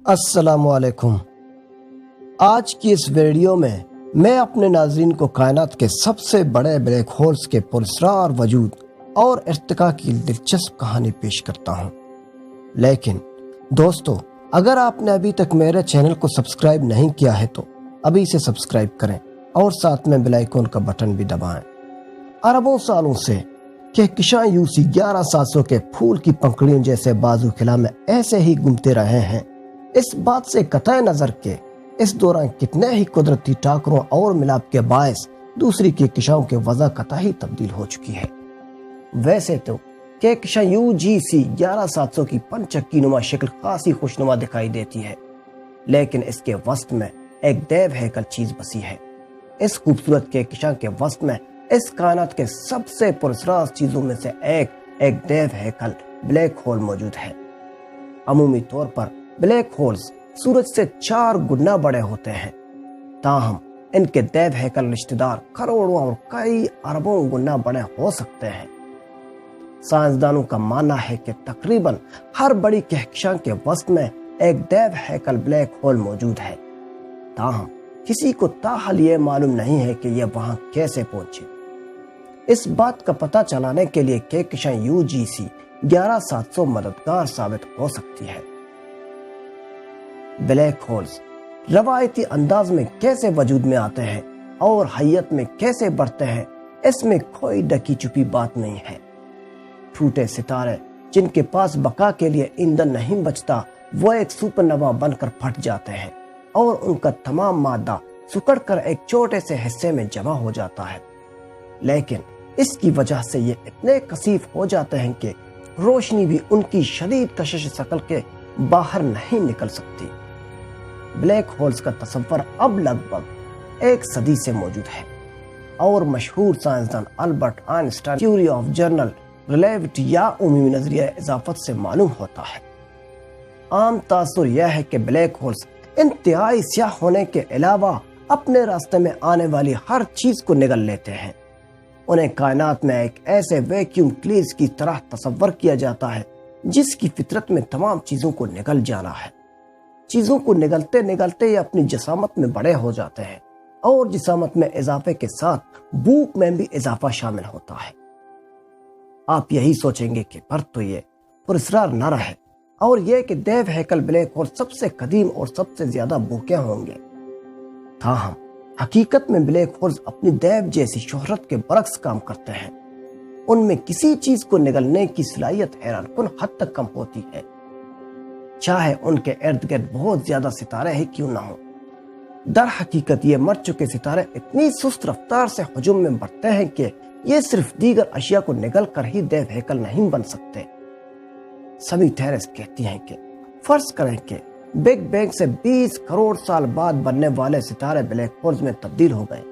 السلام علیکم۔ آج کی اس ویڈیو میں اپنے ناظرین کو کائنات کے سب سے بڑے بلیک ہولز کے پراسرار وجود اور ارتقاء کی دلچسپ کہانی پیش کرتا ہوں۔ لیکن دوستو، اگر آپ نے ابھی تک میرے چینل کو سبسکرائب نہیں کیا ہے تو ابھی سے سبسکرائب کریں اور ساتھ میں بیل آئیکن کا بٹن بھی دبائیں۔ اربوں سالوں سے کہکشاں UC 11700 کے پھول کی پنکھڑیوں جیسے بازو خلا میں ایسے ہی گھومتے رہے ہیں، اس بات سے قطع نظر کہ اس دوران کتنے ہی قدرتی ٹاکروں اور ملاپ کے باعث دوسری کہکشاؤں کے وضع قطعی تبدیل ہو چکی ہے۔ ویسے تو کہکشاں UGC 11700 کی پنچکی نما شکل خاصی خوشنما دکھائی دیتی ہے، لیکن اس کے وسط میں ایک دیو ہیکل چیز بسی ہے۔ اس خوبصورت کہکشاں کے وسط میں اس کائنات کے سب سے پراسرار چیزوں میں سے ایک دیو ہیکل بلیک ہول موجود ہے۔ عمومی طور پر بلیک ہولز سورج سے 4 گنا بڑے ہوتے ہیں، تاہم ان کے دیو ہیکل رشتہ دار کروڑوں اور کئی اربوں گنا بڑے ہو سکتے ہیں۔ سائنسدانوں کا ماننا ہے کہ تقریباً ہر بڑی کہکشاں کے وسط میں ایک دیو ہیکل بلیک ہول موجود ہے، تاہم کسی کو تاحال یہ معلوم نہیں ہے کہ یہ وہاں کیسے پہنچے۔ اس بات کا پتہ چلانے کے لیے کہکشاں UGC 11700 مددگار ثابت ہو سکتی ہے۔ بلیک ہولز روایتی انداز میں کیسے وجود میں آتے ہیں اور حیت میں کیسے بڑھتے ہیں، اس میں کوئی ڈکی چھپی بات نہیں ہے۔ ٹوٹے ستارے جن کے پاس بقا کے لیے ایندھن نہیں بچتا، وہ ایک سپر نوا بن کر پھٹ جاتے ہیں اور ان کا تمام مادہ سکڑ کر ایک چھوٹے سے حصے میں جمع ہو جاتا ہے، لیکن اس کی وجہ سے یہ اتنے کثیف ہو جاتے ہیں کہ روشنی بھی ان کی شدید کشش شکل کے باہر نہیں نکل سکتی۔ بلیک ہولز کا تصور اب لگ بھگ 1 صدی سے موجود ہے اور مشہور سائنسدان Albert Einstein theory of general relativity یا عمومی نظریہ اضافت سے معلوم ہوتا ہے۔ عام تاثر یہ ہے کہ بلیک ہولز انتہائی سیاہ ہونے کے علاوہ اپنے راستے میں آنے والی ہر چیز کو نگل لیتے ہیں۔ انہیں کائنات میں ایک ایسے ویکیوم کلیز کی طرح تصور کیا جاتا ہے جس کی فطرت میں تمام چیزوں کو نگل جانا ہے۔ چیزوں کو نگلتے نگلتے یہ اپنی جسامت میں بڑے ہو جاتے ہیں اور جسامت میں اضافے کے ساتھ بھوک میں بھی اضافہ شامل ہوتا ہے۔ آپ یہی سوچیں گے کہ پر تو یہ پراسرار نہ رہے اور یہ کہ دیو ہیکل بلیک ہول سب سے قدیم اور سب سے زیادہ بھوکے ہوں گے، تاہم حقیقت میں بلیک ہولز اپنی دیو جیسی شہرت کے برعکس کام کرتے ہیں۔ ان میں کسی چیز کو نگلنے کی صلاحیت حیران کن حد تک کم ہوتی ہے، چاہے ان کے ارد گرد بہت زیادہ ستارے ہی کیوں نہ ہوں۔ در حقیقت یہ مر چکے ستارے اتنی سست رفتار سے ہجوم میں بڑھتے ہیں کہ یہ صرف دیگر اشیاء کو نگل کر ہی دیو ہیکل نہیں بن سکتے۔ سمی تھیریز کہتی ہیں کہ فرض کریں کہ بگ بینگ سے 20 کروڑ سال بعد بننے والے ستارے بلیک ہولز میں تبدیل ہو گئے۔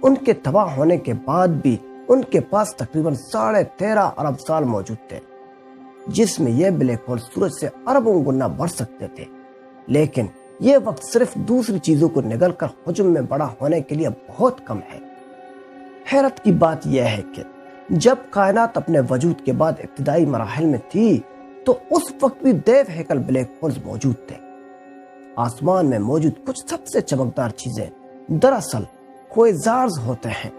ان کے تباہ ہونے کے بعد بھی ان کے پاس تقریباً 13.5 ارب سال موجود تھے، جس میں یہ بلیک ہول سورج سے اربوں گنا بڑھ سکتے تھے، لیکن یہ وقت صرف دوسری چیزوں کو نگل کر حجم میں بڑا ہونے کے لیے بہت کم ہے۔ حیرت کی بات یہ ہے کہ جب کائنات اپنے وجود کے بعد ابتدائی مراحل میں تھی تو اس وقت بھی دیو ہیکل بلیک ہولز موجود تھے۔ آسمان میں موجود کچھ سب سے چمکدار چیزیں دراصل کوئزارز ہوتے ہیں۔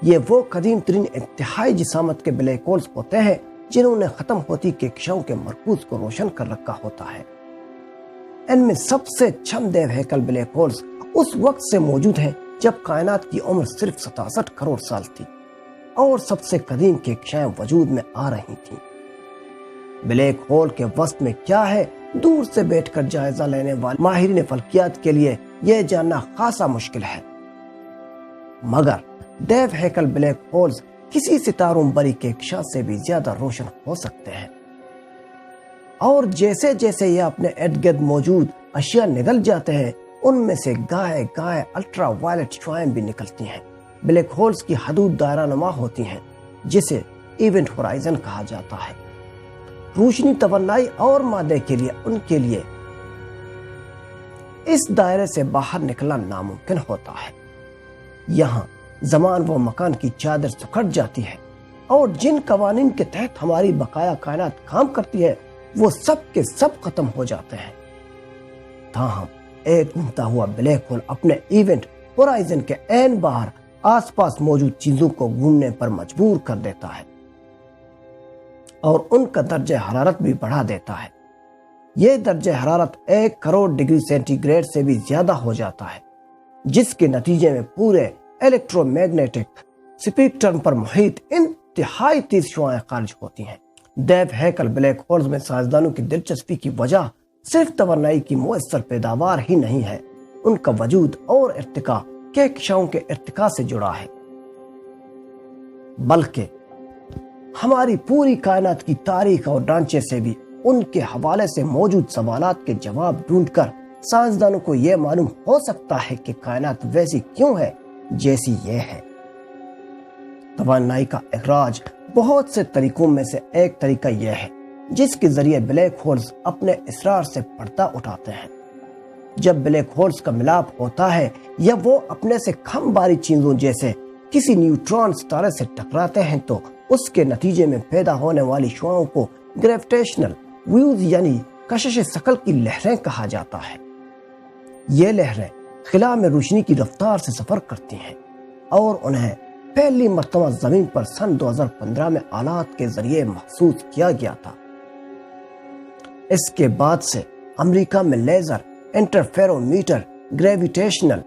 یہ وہ قدیم ترین انتہائی جسامت کے بلیک ہولز ہوتے ہیں جنہوں نے ختم ہوتی کہکشاؤں کے مرکوز کو روشن کر رکھا ہوتا ہے۔ ان میں سب سے چھم دیو ہیکل بلیک ہولز اس وقت سے موجود ہیں جب کائنات کی عمر صرف 67 کروڑ سال تھی اور سب سے قدیم کہکشائیں وجود میں آ رہی تھیں۔ بلیک ہول کے وسط میں کیا ہے، دور سے بیٹھ کر جائزہ لینے والے ماہرین فلکیات کے لیے یہ جاننا خاصا مشکل ہے، مگر دیو ہیکل بلیک ہولز کسی ستاروں بری کہکشاں سے بھی زیادہ روشن ہو سکتے ہیں، اور جیسے جیسے یہ اپنے ارد گرد موجود اشیاء نگل جاتے ہیں، ان میں سے گاہے گاہے الٹرا وائلٹ شعاعیں بھی نکلتی ہیں۔ بلیک ہولز کی حدود دائرہ نما ہوتی ہیں، جسے ایونٹ ہورائزن کہا جاتا ہے۔ روشنی، توانائی اور مادے کے لیے اس دائرے سے باہر نکلنا ناممکن ہوتا ہے۔ یہاں زمان و مکان کی چادر سکھٹ جاتی ہے اور جن قوانین کے تحت ہماری بقایا کائنات کام کرتی ہے وہ سب کے سب ختم ہو جاتے ہیں۔ تاہم ایک گھومتا ہوا بلیک ہول اپنے ایونٹ ہورائزن کے عین باہر آس پاس موجود چیزوں کو گھومنے پر مجبور کر دیتا ہے اور ان کا درجہ حرارت بھی بڑھا دیتا ہے۔ یہ درجہ حرارت 1 کروڑ ڈگری سینٹی گریڈ سے بھی زیادہ ہو جاتا ہے، جس کے نتیجے میں پورے الیکٹرو میگنیٹک سپیکٹرم پر محیط انتہائی تیز شعاعیں خارج ہوتی ہیں۔ دیو ہیکل بلیک ہولز میں سائنسدانوں کی دلچسپی کی وجہ صرف توانائی کی مؤثر پیداوار ہی نہیں ہے، ان کا وجود اور ارتقاء کہکشاؤں کے ارتقاء سے جڑا ہے، بلکہ ہماری پوری کائنات کی تاریخ اور ڈھانچے سے بھی۔ ان کے حوالے سے موجود سوالات کے جواب ڈھونڈ کر سائنسدانوں کو یہ معلوم ہو سکتا ہے کہ کائنات ویسی کیوں ہے جیسی یہ ہے۔ توانائی کا اخراج بہت سے طریقوں میں سے ایک طریقہ یہ ہے جس کے ذریعے بلیک ہولز اپنے اسرار سے پردہ اٹھاتے ہیں۔ جب بلیک ہولز کا ملاپ ہوتا ہے یا وہ اپنے سے کم باری چیزوں جیسے کسی نیوٹرون ستارے سے ٹکراتے ہیں تو اس کے نتیجے میں پیدا ہونے والی شعاؤں کو گریویٹیشنل ویوز یعنی کشش ثقل کی لہریں کہا جاتا ہے۔ یہ لہریں خلا میں روشنی کی رفتار سے سفر کرتی ہیں اور انہیں پہلی مرتبہ زمین پر سن 2015 میں آلات کے ذریعے محسوس کیا گیا تھا۔ اس کے بعد سے امریکہ میں لیزر انٹرفیرومیٹر، گریویٹیشنل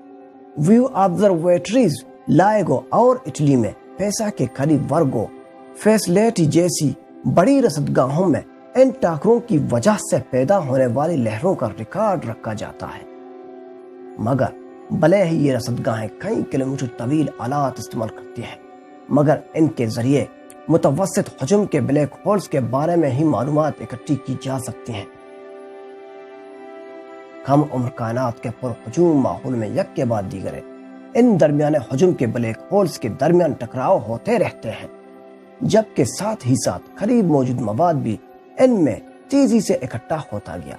ویو آبزرویٹریز لائگو اور اٹلی میں پیسا کے قریب ورگو فیسلیٹی جیسی بڑی رصدگاہوں میں ان ٹاکروں کی وجہ سے پیدا ہونے والی لہروں کا ریکارڈ رکھا جاتا ہے، مگر بھلے ہی یہ رصدگاہیں کئی کلومیٹر طویل آلات استعمال کرتی ہیں، مگر ان کے ذریعے متوسط حجم کے بلیک ہولز کے بارے میں ہی معلومات اکٹھی کی جا سکتی ہیں۔ کم عمر کائنات کے پرہجوم ماحول میں یک کے بعد دیگرے ان درمیانے حجم کے بلیک ہولز کے درمیان ٹکراؤ ہوتے رہتے ہیں، جبکہ ساتھ ہی ساتھ قریب موجود مواد بھی ان میں تیزی سے اکٹھا ہوتا گیا،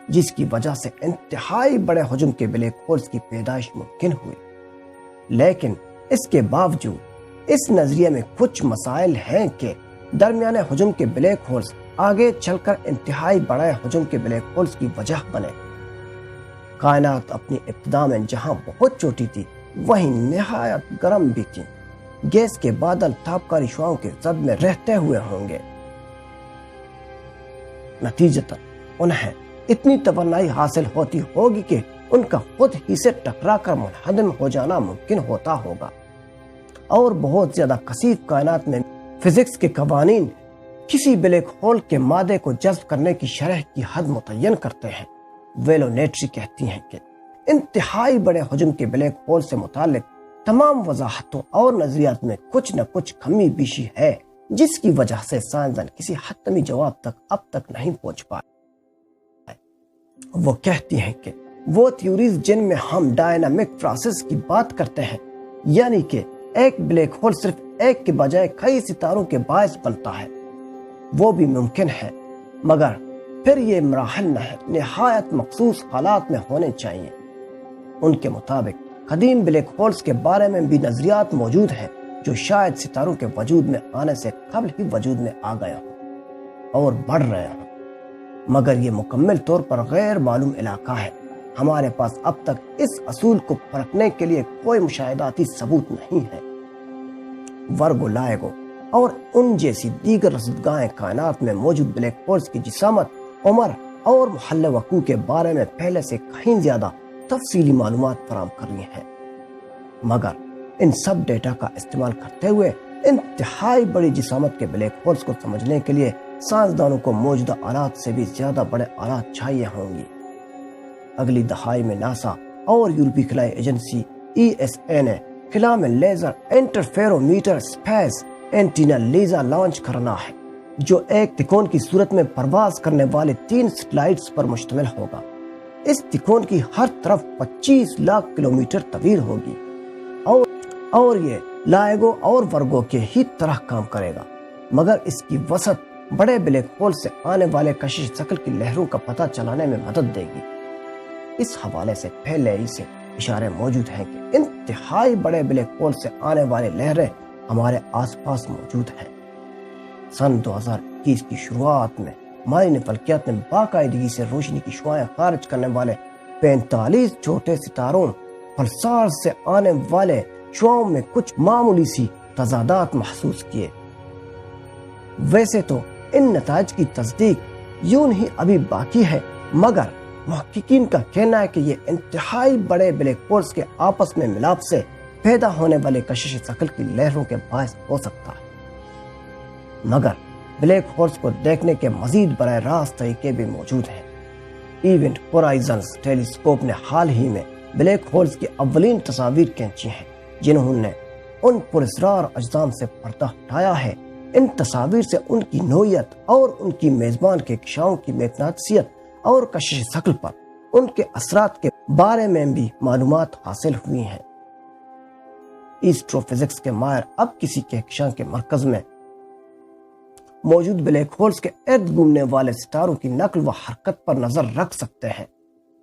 جس کی وجہ سے انتہائی بڑے حجم کے بلیک ہولز کی پیدائش ممکن ہوئی۔ لیکن اس کے باوجود اس نظریے میں کچھ مسائل ہیں کہ درمیانے حجم کے بلیک ہولز آگے چل کر انتہائی بڑے حجم کے بلیک ہولز کی وجہ بنے۔ کائنات اپنی ابتدا میں جہاں بہت چھوٹی تھی وہیں نہایت گرم بھی تھی، گیس کے بادل تابکاری شعاؤں کے زد میں رہتے ہوئے ہوں گے۔ نتیجتاً انہیں اتنی توانائی حاصل ہوتی ہوگی کہ ان کا خود ہی سے ٹکرا کر منہدم ہو جانا ممکن ہوتا ہوگا، اور بہت زیادہ کثیف کائنات میں فزکس کے قوانین کسی بلیک ہول کے مادے کو جذب کرنے کی شرح کی حد متعین کرتے ہیں۔ ویلونیٹری کہتی ہیں کہ انتہائی بڑے حجم کے بلیک ہول سے متعلق تمام وضاحتوں اور نظریات میں کچھ نہ کچھ کمی بیشی ہے، جس کی وجہ سے سائنسدان کسی حتمی جواب تک اب تک نہیں پہنچ پائے۔ وہ کہتی ہیں کہ وہ تھیوریز جن میں ہم ڈائنامک پروسیس کی بات کرتے ہیں، یعنی کہ ایک بلیک ہول صرف ایک کے بجائے کئی ستاروں کے باعث بنتا ہے، وہ بھی ممکن ہے، مگر پھر یہ مراحل نہایت مخصوص حالات میں ہونے چاہیے۔ ان کے مطابق قدیم بلیک ہولز کے بارے میں بھی نظریات موجود ہیں جو شاید ستاروں کے وجود میں آنے سے قبل ہی وجود میں آ گئے ہوں اور بڑھ رہے ہوں، مگر یہ مکمل طور پر غیر معلوم علاقہ ہے۔ ہمارے پاس اب تک اس اصول کو پرکھنے کے لیے کوئی مشاہداتی ثبوت نہیں ہے۔ ورگو لائگو اور ان جیسی دیگر رصدگاہیں کائنات میں موجود بلیک ہولز کی جسامت، عمر اور محل وقوع کے بارے میں پہلے سے کہیں زیادہ تفصیلی معلومات فراہم کر رہی ہیں، مگر ان سب ڈیٹا کا استعمال کرتے ہوئے انتہائی بڑی جسامت کے بلیک ہولز کو سمجھنے کے لیے سائنسدانوں کو موجودہ آلات سے بھی زیادہ بڑے آلات چاہیے ہوں گی۔ اگلی دہائی میں ناسا اور یورپی خلائی ایجنسی ESA نے خلا میں laser interferometer space antenna Lisa launch کرنا ہے، جو ایک تکون کی صورت میں پرواز کرنے والے 3 سیٹلائٹس پر مشتمل ہوگا۔ اس تکون کی ہر طرف 25 لاکھ کلومیٹر طویل ہوگی اور یہ لائگو اور ورگو کے ہی طرح کام کرے گا، مگر اس کی وسعت بڑے بلیک ہول سے آنے والے کشش ثقل کی لہروں کا پتہ چلانے میں مدد دے گی۔ اس حوالے سے پہلے ہی سے اشارے موجود ہیں کہ انتہائی بڑے بلیک ہول سے آنے والی لہریں ہمارے آس پاس موجود ہیں۔ سن 2021 کی شروعات میں مارین فلکیات نے باقاعدگی سے روشنی کی شعاعیں خارج کرنے والے 45 چھوٹے ستاروں پلسار سے آنے والے شعاؤں میں کچھ معمولی سی تضادات محسوس کیے۔ ویسے تو ان نتائج کی تصدیق یوں ہی ابھی باقی ہے، مگر محققین کا کہنا ہے کہ یہ انتہائی بڑے بلیک ہولز کے آپس میں ملاپ سے پیدا ہونے والے کشش ثقل کی لہروں کے باعث ہو سکتا ہے۔ مگر بلیک ہولز کو دیکھنے کے مزید براہ راست طریقے بھی موجود ہیں۔ ایونٹ ہورائزنز ٹیلی اسکوپ نے حال ہی میں بلیک ہولز کی اولین تصاویر کھینچی ہیں، جنہوں نے ان پراسرار اجسام سے پردہ ہٹایا ہے۔ ان تصاویر سے ان کی نوعیت اور ان کی میزبان کے کشاؤں کی مقناطیسیت اور کشش ثقل پر ان کے اثرات کے بارے میں بھی معلومات حاصل ہوئی ہیں۔ ایسٹرو فزکس کے ماہر اب کسی کہکشاں کے مرکز میں موجود بلیک ہولز کے ارد گھومنے والے ستاروں کی نقل و حرکت پر نظر رکھ سکتے ہیں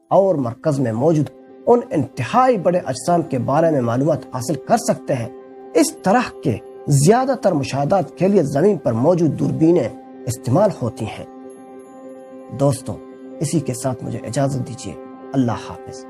اور مرکز میں موجود ان انتہائی بڑے اجسام کے بارے میں معلومات حاصل کر سکتے ہیں۔ اس طرح کے زیادہ تر مشاہدات کے لیے زمین پر موجود دوربینیں استعمال ہوتی ہیں۔ دوستوں، اسی کے ساتھ مجھے اجازت دیجیے۔ اللہ حافظ۔